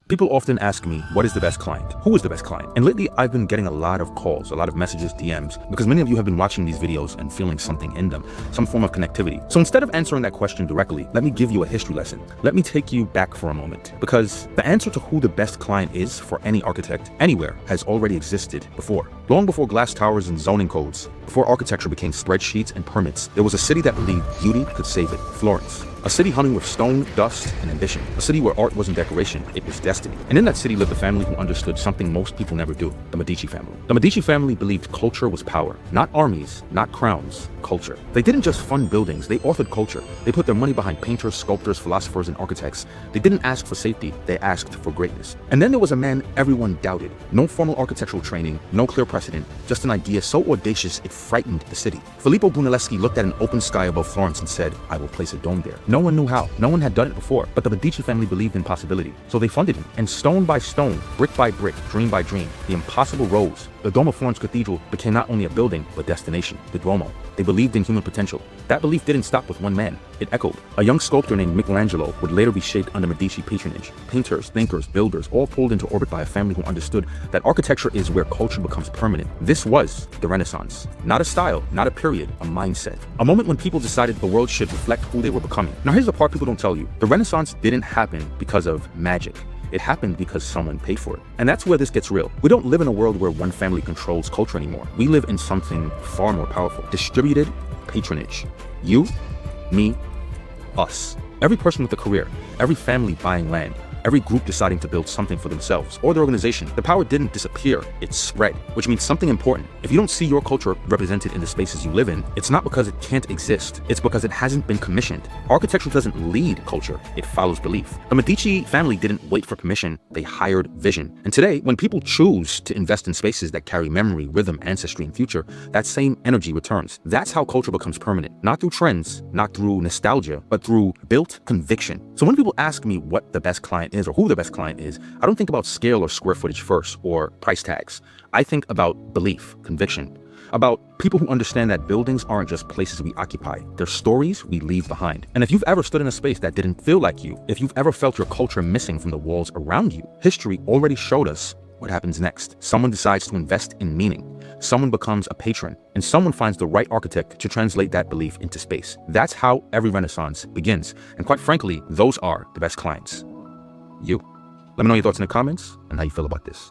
People often ask me, what is the best client? Who is the best client? And lately, I've been getting a lot of calls, a lot of messages, DMs, because many of you have been watching these videos and feeling something in them, some form of connectivity. So instead of answering that question directly, let me give you a history lesson. Let me take you back for a moment, because the answer to who the best client is for any architect anywhere has already existed before. Long before glass towers and zoning codes, before architecture became spreadsheets and permits, there was a city that believed beauty could save it, Florence. A city hung with stone, dust, and ambition. A city where art wasn't decoration, it was destiny. And in that city lived a family who understood something most people never do, the Medici family. The Medici family believed culture was power. Not armies, not crowns, culture. They didn't just fund buildings, they authored culture. They put their money behind painters, sculptors, philosophers, and architects. They didn't ask for safety, they asked for greatness. And then there was a man everyone doubted. No formal architectural training, no clear precedent, just an idea so audacious it frightened the city. Filippo Brunelleschi looked at an open sky above Florence and said, I will place a dome there. No one knew how. No one had done it before, but the Medici family believed in possibility. So they funded him. And stone by stone, brick by brick, dream by dream, the impossible rose. The Dome of Florence Cathedral became not only a building, but destination, the Duomo. They believed in human potential. That belief didn't stop with one man. It echoed. A young sculptor named Michelangelo would later be shaped under Medici patronage. Painters, thinkers, builders, all pulled into orbit by a family who understood that architecture is where culture becomes permanent. This was the Renaissance. Not a style, not a period, a mindset. A moment when people decided the world should reflect who they were becoming. Now here's the part people don't tell you. The Renaissance didn't happen because of magic. It happened because someone paid for it. And that's where this gets real. We don't live in a world where one family controls culture anymore. We live in something far more powerful. Distributed patronage. You, me, us. Every person with a career, every family buying land, every group deciding to build something for themselves or their organization. The power didn't disappear, it spread, which means something important. If you don't see your culture represented in the spaces you live in, it's not because it can't exist, it's because it hasn't been commissioned. Architecture doesn't lead culture, it follows belief. The Medici family didn't wait for permission, they hired vision. And today, when people choose to invest in spaces that carry memory, rhythm, ancestry, and future, that same energy returns. That's how culture becomes permanent. Not through trends, not through nostalgia, but through built conviction. So when people ask me what the best client is or who the best client is, I don't think about scale or square footage first or price tags. I think about belief, conviction, about people who understand that buildings aren't just places we occupy, they're stories we leave behind. And if you've ever stood in a space that didn't feel like you, if you've ever felt your culture missing from the walls around you, history already showed us what happens next. Someone decides to invest in meaning. Someone becomes a patron, and someone finds the right architect to translate that belief into space. That's how every Renaissance begins. And quite frankly, those are the best clients. You. Let me know your thoughts in the comments and how you feel about this.